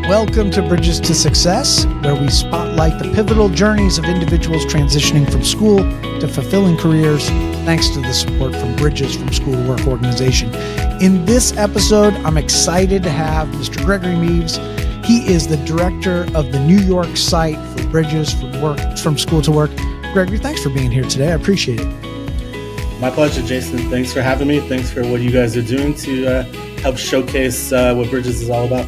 Welcome to Bridges to Success, where we spotlight the pivotal journeys of individuals transitioning from school to fulfilling careers, thanks to the support from Bridges from School to Work organization. In this episode, I'm excited to have Mr. Gregory Meaves. He is the director of the New York site for Bridges from School to Work. Gregory, thanks for being here today. I appreciate it. My pleasure, Jason. Thanks for having me. Thanks for what you guys are doing to help showcase what Bridges is all about.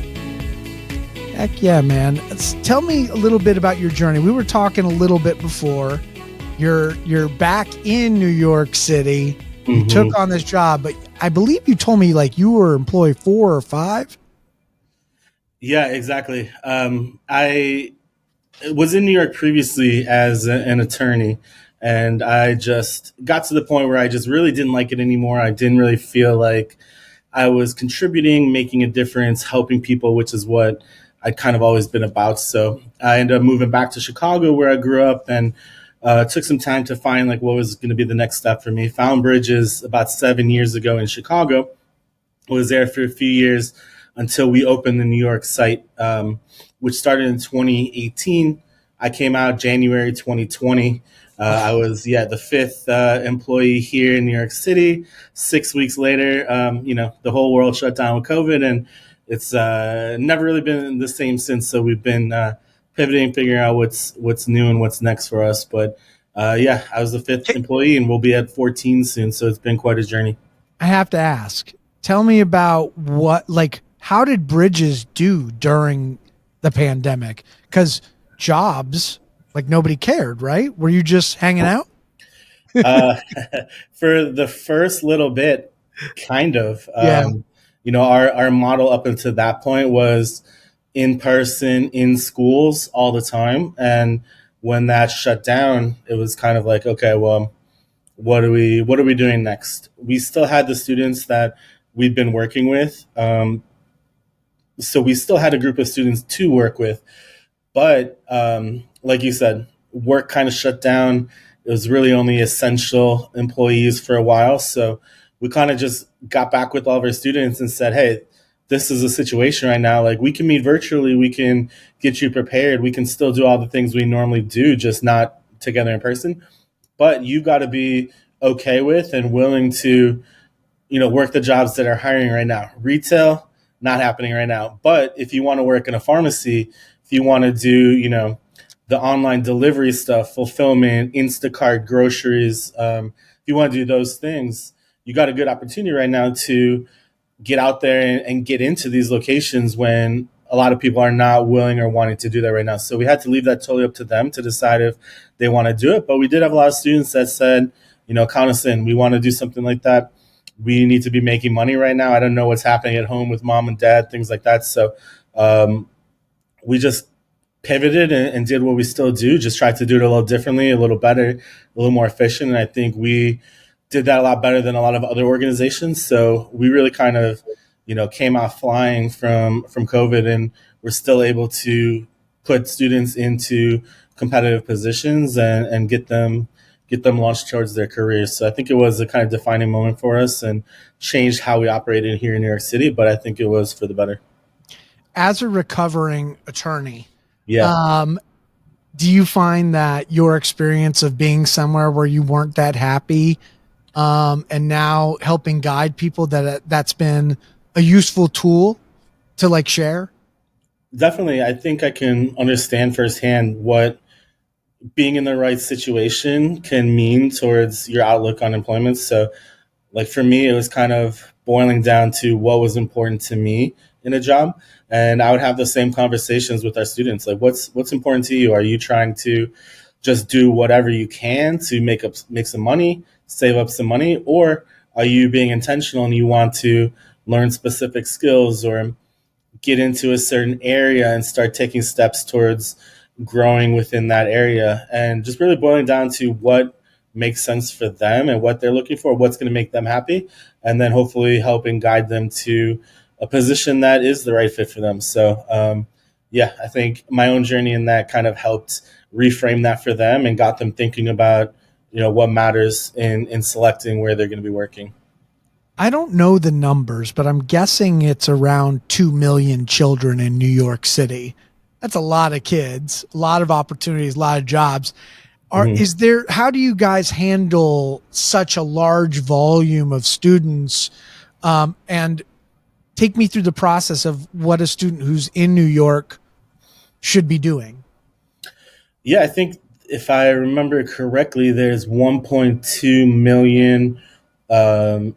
Heck yeah, man. Tell me a little bit about your journey. We were talking a little bit before. You're back in New York City. You took on this job, but I believe you told me like you were employee 4 or 5. Yeah, exactly. I was in New York previously as an attorney, and I just got to the point where I just really didn't like it anymore. I didn't really feel like I was contributing, making a difference, helping people, which is what I'd kind of always been about. So I ended up moving back to Chicago, where I grew up, and took some time to find like what was going to be the next step for me. Found Bridges about 7 years ago in Chicago. Was there for a few years until we opened the New York site, which started in 2018. I came out January 2020. I was, the 5th employee here in New York City. 6 weeks later, the whole world shut down with COVID, and it's never really been the same since. So we've been pivoting, figuring out what's new and what's next for us. But I was the 5th employee, and we'll be at 14 soon. So it's been quite a journey. I have to ask, tell me about how did Bridges do during the pandemic? Because jobs, like nobody cared, right? Were you just hanging out? For the first little bit, kind of. Yeah. Our model up until that point was in person in schools all the time. And when that shut down, it was kind of like, okay, well, what are we doing next? We still had the students that we've been working with. So we still had a group of students to work with. But like you said, work kind of shut down. It was really only essential employees for a while. So we kind of just got back with all of our students and said, hey, this is a situation right now. Like, we can meet virtually. We can get you prepared. We can still do all the things we normally do, just not together in person. But you got to be okay with and willing to, work the jobs that are hiring right now. Retail, not happening right now. But if you want to work in a pharmacy, if you want to do, the online delivery stuff, fulfillment, Instacart, groceries, if you want to do those things, you got a good opportunity right now to get out there and get into these locations when a lot of people are not willing or wanting to do that right now. So we had to leave that totally up to them to decide if they want to do it. But we did have a lot of students that said, count us in. We want to do something like that. We need to be making money right now. I don't know what's happening at home with mom and dad, things like that. So we just pivoted and did what we still do, just tried to do it a little differently, a little better, a little more efficient. And I think we did that a lot better than a lot of other organizations. So we really kind of, came out flying from COVID, and we're still able to put students into competitive positions and get them launched towards their careers. So I think it was a kind of defining moment for us and changed how we operated here in New York City, but I think it was for the better. As a recovering attorney, do you find that your experience of being somewhere where you weren't that happy, and now helping guide people, that's been a useful tool to share? Definitely. I think I can understand firsthand what being in the right situation can mean towards your outlook on employment. So like for me, it was kind of boiling down to what was important to me in a job. And I would have the same conversations with our students. Like, what's important to you? Are you trying to just do whatever you can to make some money, save up some money? Or are you being intentional and you want to learn specific skills or get into a certain area and start taking steps towards growing within that area? And just really boiling down to what makes sense for them and what they're looking for, what's going to make them happy, and then hopefully helping guide them to a position that is the right fit for them. So, I think my own journey in that kind of helped reframe that for them and got them thinking about, what matters in selecting where they're going to be working. I don't know the numbers, but I'm guessing it's around 2 million children in New York City. That's a lot of kids, a lot of opportunities, a lot of jobs. Mhm. How do you guys handle such a large volume of students? And take me through the process of what a student who's in New York should be doing. Yeah, I think if I remember correctly, there's 1.2 million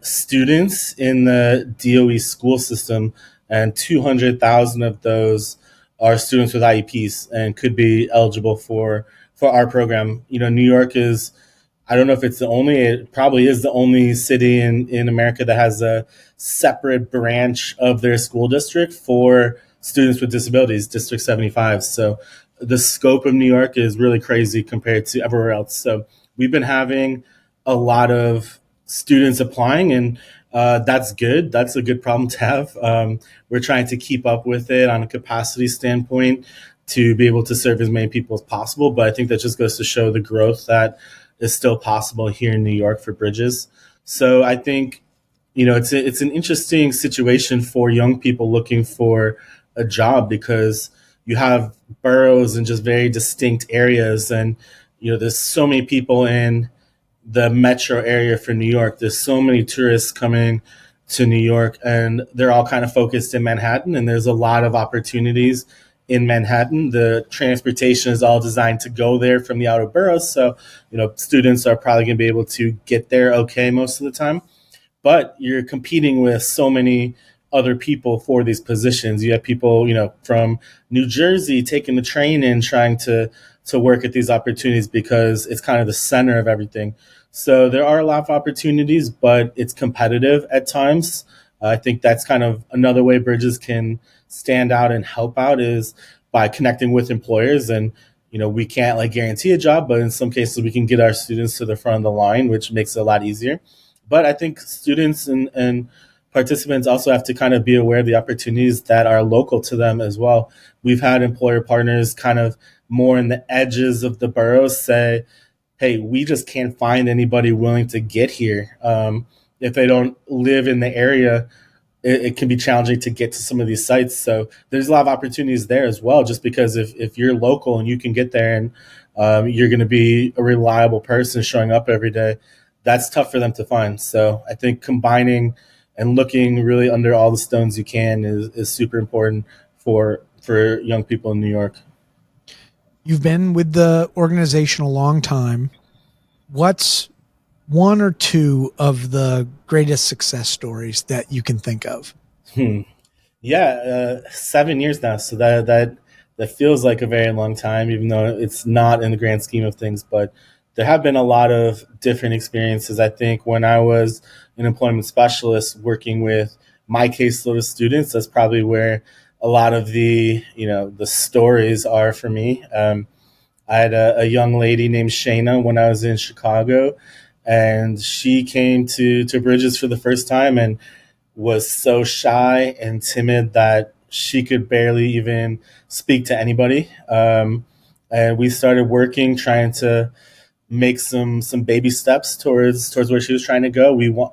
students in the DOE school system, and 200,000 of those are students with IEPs and could be eligible for our program. You know, New York is, I don't know if it's the only, it probably is the only city in America that has a separate branch of their school district for students with disabilities, District 75. So the scope of New York is really crazy compared to everywhere else. So we've been having a lot of students applying, and that's good. That's a good problem to have. We're trying to keep up with it on a capacity standpoint to be able to serve as many people as possible. But I think that just goes to show the growth that is still possible here in New York for Bridges. So I think, you know, it's an interesting situation for young people looking for a job, because you have boroughs in just very distinct areas, and you know there's so many people in the metro area for New York. There's so many tourists coming to New York, and they're all kind of focused in Manhattan, and there's a lot of opportunities in Manhattan. The transportation is all designed to go there from the outer boroughs, so you know students are probably going to be able to get there okay most of the time, but you're competing with so many other people for these positions. You have people, you know, from New Jersey taking the train and trying to work at these opportunities because it's kind of the center of everything. So there are a lot of opportunities, but it's competitive at times. I think that's kind of another way Bridges can stand out and help out is by connecting with employers. And you know, we can't like guarantee a job, but in some cases we can get our students to the front of the line, which makes it a lot easier. But I think students and participants also have to kind of be aware of the opportunities that are local to them as well. We've had employer partners kind of more in the edges of the boroughs say, hey, we just can't find anybody willing to get here. If they don't live in the area, it can be challenging to get to some of these sites. So there's a lot of opportunities there as well, just because if you're local and you can get there and you're going to be a reliable person showing up every day, that's tough for them to find. So I think combining and looking really under all the stones you can is super important for young people in New York. You've been with the organization a long time. What's one or two of the greatest success stories that you can think of? Hmm. Yeah, 7 years now. So that feels like a very long time, even though it's not in the grand scheme of things. But there have been a lot of different experiences. I think when I was an employment specialist working with my caseload of students, that's probably where a lot of the stories are for me. I had a young lady named Shana when I was in Chicago, and she came to Bridges for the first time, and was so shy and timid that she could barely even speak to anybody. And we started working, trying to make some baby steps towards where she was trying to go.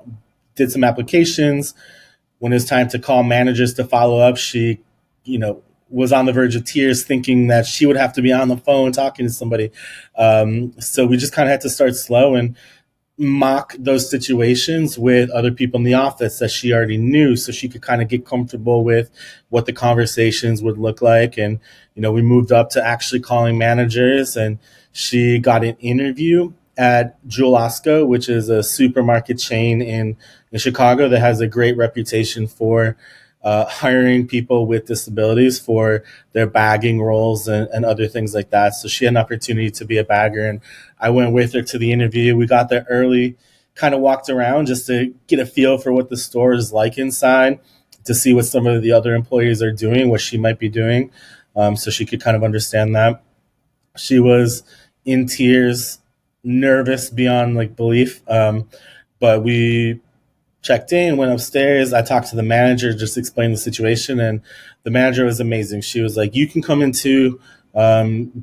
Did some applications. When it was time to call managers to follow up, she, you know, was on the verge of tears, thinking that she would have to be on the phone talking to somebody. So we just kind of had to start slow and mock those situations with other people in the office that she already knew, so she could kind of get comfortable with what the conversations would look like. And you know, we moved up to actually calling managers, and she got an interview at Jewel Osco, which is a supermarket chain in Chicago that has a great reputation for hiring people with disabilities for their bagging roles and other things like that. So she had an opportunity to be a bagger, and I went with her to the interview. We got there early, kind of walked around just to get a feel for what the store is like inside, to see what some of the other employees are doing, what she might be doing, so she could kind of understand that. She was in tears, nervous beyond like belief, but we checked in, went upstairs. I talked to the manager, just explained the situation, and the manager was amazing. She was like, "You can come into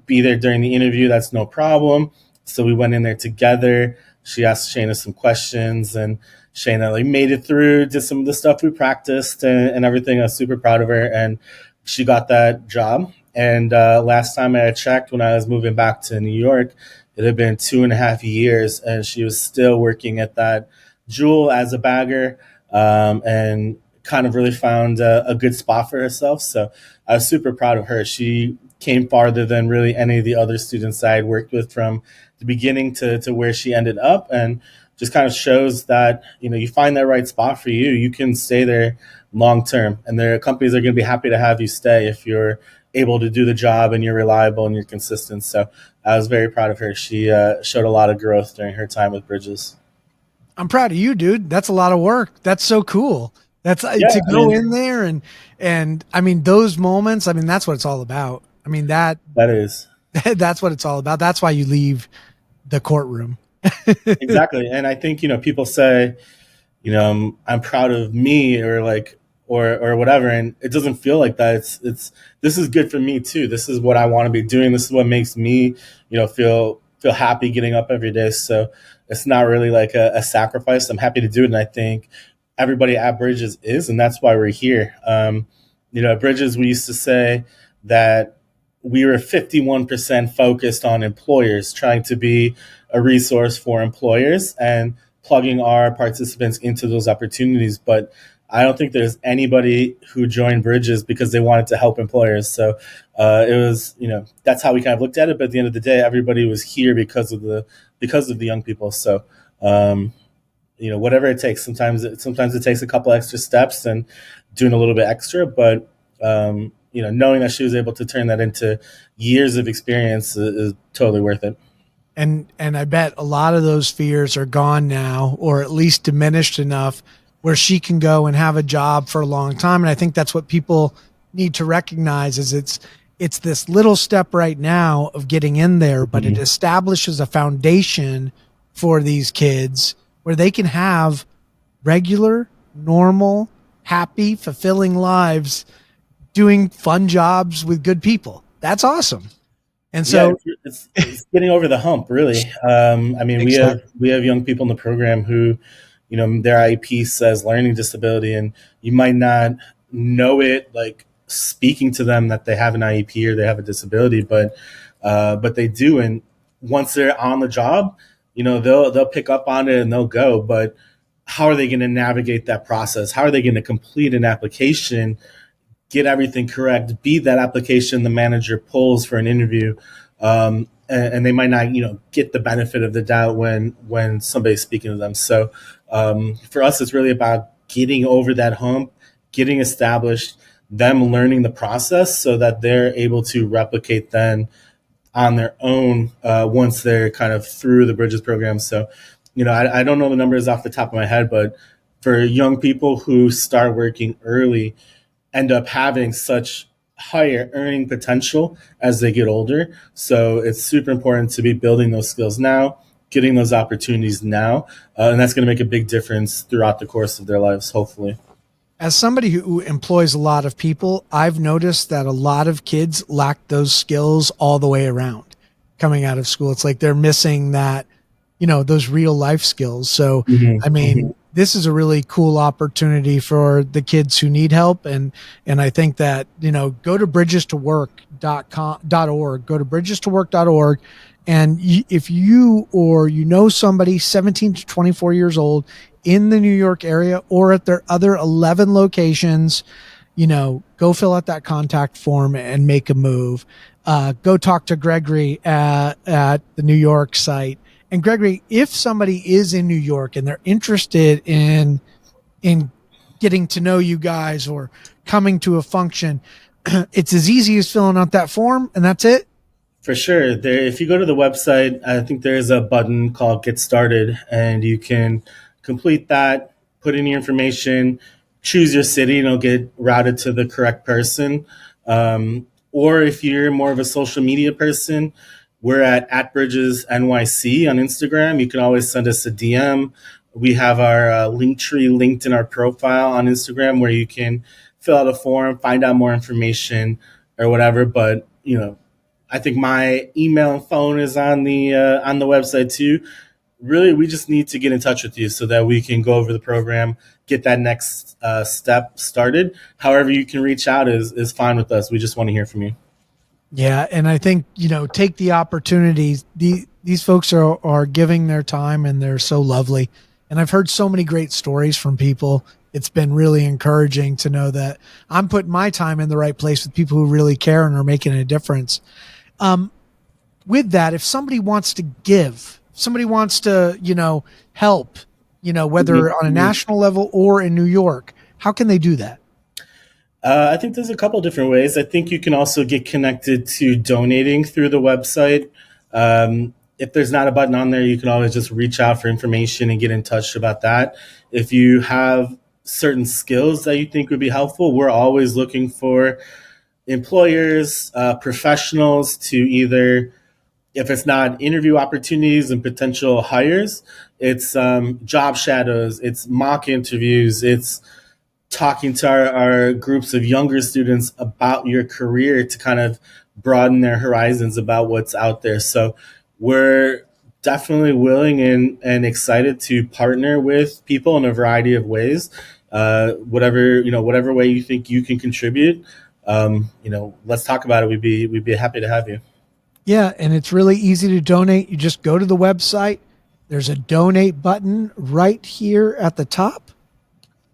be there during the interview. That's no problem." So we went in there together. She asked Shana some questions, and Shana like made it through, did some of the stuff we practiced and everything. I was super proud of her, and she got that job. And last time I had checked, when I was moving back to New York, it had been 2.5 years, and she was still working at that Jewel as a bagger, and kind of really found a good spot for herself. So I was super proud of her. She came farther than really any of the other students I had worked with from the beginning to where she ended up, and just kind of shows that you find that right spot for you, you can stay there long term, and their companies are going to be happy to have you stay if you're able to do the job and you're reliable and you're consistent. So I was very proud of her. She showed a lot of growth during her time with Bridges. I'm proud of you, dude. That's a lot of work. That's so cool. That's Yeah, to I go mean, in there and I mean those moments. I mean that's what it's all about. I mean that that is that's what it's all about. That's why you leave the courtroom. exactly. And I think people say, I'm proud of me, or like, or whatever, and it doesn't feel like that. It's this is good for me too. This is what I want to be doing. This is what makes me feel happy getting up every day. So it's not really like a sacrifice. I'm happy to do it, and I think everybody at Bridges is, and that's why we're here. At Bridges, we used to say that we were 51% focused on employers, trying to be a resource for employers and plugging our participants into those opportunities. But I don't think there's anybody who joined Bridges because they wanted to help employers. So it was, that's how we kind of looked at it. But at the end of the day, everybody was here because of the young people. So whatever it takes. Sometimes it takes a couple extra steps and doing a little bit extra, but knowing that she was able to turn that into years of experience is totally worth it. And I bet a lot of those fears are gone now, or at least diminished enough where she can go and have a job for a long time. And I think that's what people need to recognize is it's this little step right now of getting in there, but it Mhm. establishes a foundation for these kids where they can have regular, normal, happy, fulfilling lives doing fun jobs with good people. That's awesome. And Yeah, so it's getting over the hump, really. I mean, we have exactly. we have young people in the program who, their IEP says learning disability, and you might not know it, like speaking to them that they have an IEP or they have a disability, but they do, and once they're on the job, they'll pick up on it and they'll go. But how are they going to navigate that process? How are they going to complete an application, get everything correct, be that application the manager pulls for an interview, and they might not, get the benefit of the doubt when somebody's speaking to them. So for us, it's really about getting over that hump, getting established, them learning the process so that they're able to replicate then on their own once they're kind of through the Bridges program. So, I don't know the numbers off the top of my head, but for young people who start working early, end up having such higher earning potential as they get older. So it's super important to be building those skills now, getting those opportunities now, and that's going to make a big difference throughout the course of their lives, hopefully. As somebody who employs a lot of people, I've noticed that a lot of kids lack those skills all the way around coming out of school. It's like they're missing that, those real life skills. So, Mm-hmm, I mm-hmm. mean, this is a really cool opportunity for the kids who need help. And I think that, go to bridgestowork.com.org, go to bridgestowork.org. And if you or somebody 17 to 24 years old in the New York area or at their other 11 locations, go fill out that contact form and make a move. Go talk to Gregory at the New York site. And Gregory, if somebody is in New York and they're interested in getting to know you guys or coming to a function, it's as easy as filling out that form and that's it. For sure. If you go to the website, I think there's a button called Get Started, and you can complete that, put in your information, choose your city, and it'll get routed to the correct person. Or if you're more of a social media person, we're at Bridges NYC on Instagram. You can always send us a DM. We have our link tree linked in our profile on Instagram where you can fill out a form, find out more information or whatever. But, I think my email and phone is on the website too. really, we just need to get in touch with you so that we can go over the program, get that next step started. However, you can reach out is fine with us. We just want to hear from you. Yeah, and I think take the opportunities. These folks are giving their time, and they're so lovely. And I've heard so many great stories from people. It's been really encouraging to know that I'm putting my time in the right place with people who really care and are making a difference. With that, if somebody wants to give, if somebody wants to help, whether on a national level or in New York, how can they do that? I think there's a couple different ways. I think you can also get connected to donating through the website. If there's not a button on there, you can always just reach out for information and get in touch about that. If you have certain skills that you think would be helpful, we're always looking for employers, professionals to either, if it's not interview opportunities and potential hires, it's job shadows, it's mock interviews, it's talking to our groups of younger students about your career to kind of broaden their horizons about what's out there. So we're definitely willing and excited to partner with people in a variety of ways. Whatever way you think you can contribute, let's talk about it. We'd be happy to have you. Yeah, and it's really easy to donate. You just go to the website. There's a donate button right here at the top.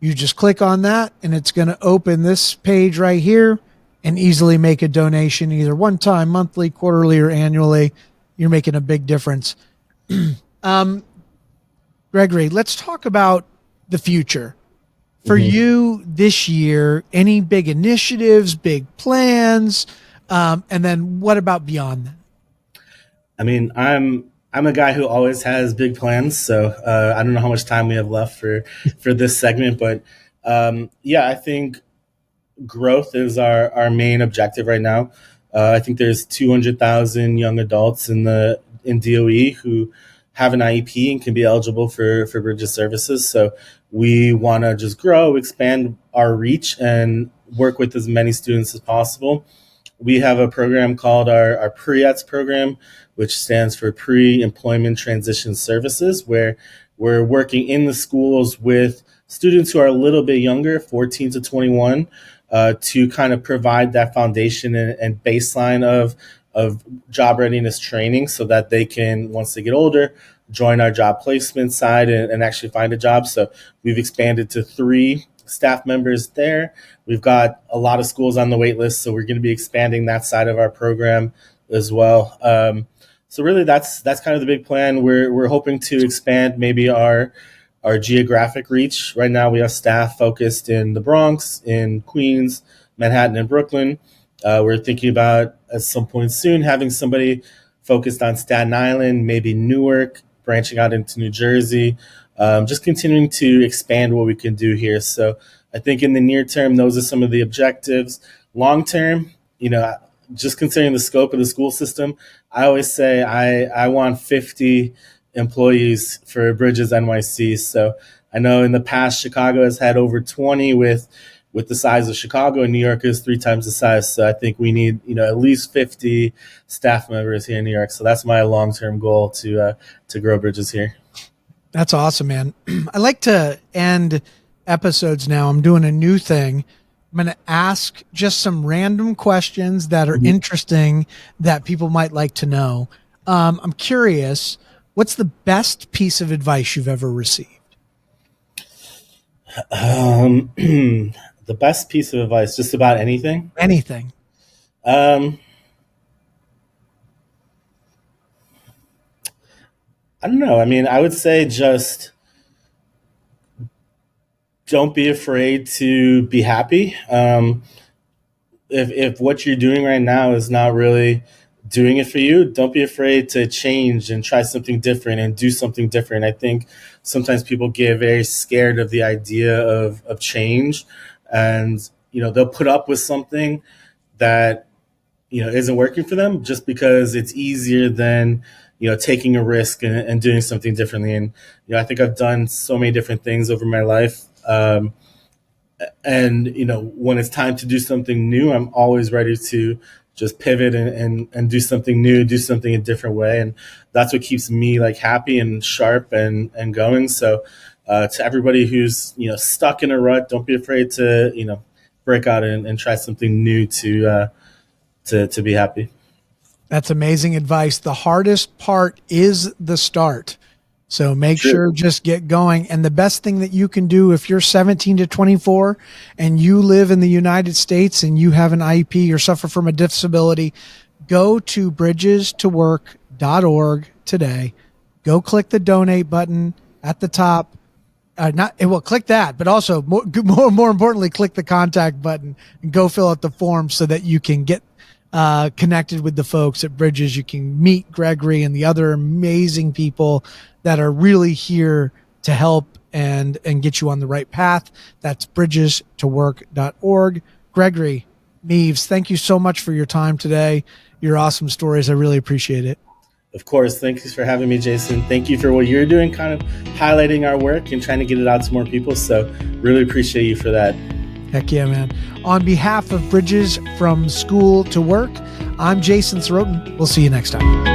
You just click on that, and it's going to open this page right here and easily make a donation, either one time, monthly, quarterly, or annually. You're making a big difference. Gregory, let's talk about the future. For you this year, any big initiatives, big plans? And then what about beyond that? I mean, I'm a guy who always has big plans, so I don't know how much time we have left for this segment, but yeah, I think growth is our main objective right now. I think there's 200,000 young adults in DOE who have an IEP and can be eligible for Bridges services. So we want to just grow, expand our reach, and work with as many students as possible. We have a program called our pre-ETS program, which stands for Pre-Employment Transition Services, where we're working in the schools with students who are a little bit younger, 14 to 21, to kind of provide that foundation and baseline of job readiness training so that they can, once they get older, join our job placement side and actually find a job. So we've expanded to 3 staff members there. We've got a lot of schools on the wait list, so we're going to be expanding that side of our program as well. So really, that's kind of the big plan. We're hoping to expand maybe our geographic reach. Right now, we have staff focused in the Bronx, in Queens, Manhattan, and Brooklyn. We're thinking about at some point soon having somebody focused on Staten Island, maybe Newark, branching out into New Jersey, just continuing to expand what we can do here. So I think in the near term, those are some of the objectives. Long term, just considering the scope of the school system, I always say I want 50 employees for Bridges NYC. So I know in the past, Chicago has had over 20 with the size of Chicago, and New York is 3 times the size. So I think we need, at least 50 staff members here in New York. So that's my long-term goal to grow Bridges here. That's awesome, man. I like to end episodes now. I'm doing a new thing. I'm going to ask just some random questions that are interesting that people might like to know. I'm curious, what's the best piece of advice you've ever received? The best piece of advice, just about anything? Anything. I don't know. I mean, I would say just don't be afraid to be happy. If what you're doing right now is not really doing it for you, don't be afraid to change and try something different and do something different. I think sometimes people get very scared of the idea of change, and they'll put up with something that isn't working for them just because it's easier than taking a risk and doing something differently. And I think I've done so many different things over my life. And when it's time to do something new, I'm always ready to just pivot and do something new, do something a different way. And that's what keeps me like happy and sharp and going. So to everybody who's, stuck in a rut, don't be afraid to, break out and try something new to be happy. That's amazing advice. The hardest part is the start. So make True. sure just get going. And the best thing that you can do if you're 17 to 24 and you live in the United States and you have an IEP or suffer from a disability, go to bridgestowork.org today. Go click the donate button at the top. Click that, but also more importantly, click the contact button and go fill out the form so that you can get connected with the folks at Bridges. You can meet Gregory and the other amazing people that are really here to help and get you on the right path. That's bridgestowork.org. Gregory Meaves, thank you so much for your time today. Your awesome stories. I really appreciate it. Of course. Thanks for having me, Jason. Thank you for what you're doing, kind of highlighting our work and trying to get it out to more people. So really appreciate you for that. Heck yeah, man. On behalf of Bridges from School to Work, I'm Jason Sorotin. We'll see you next time.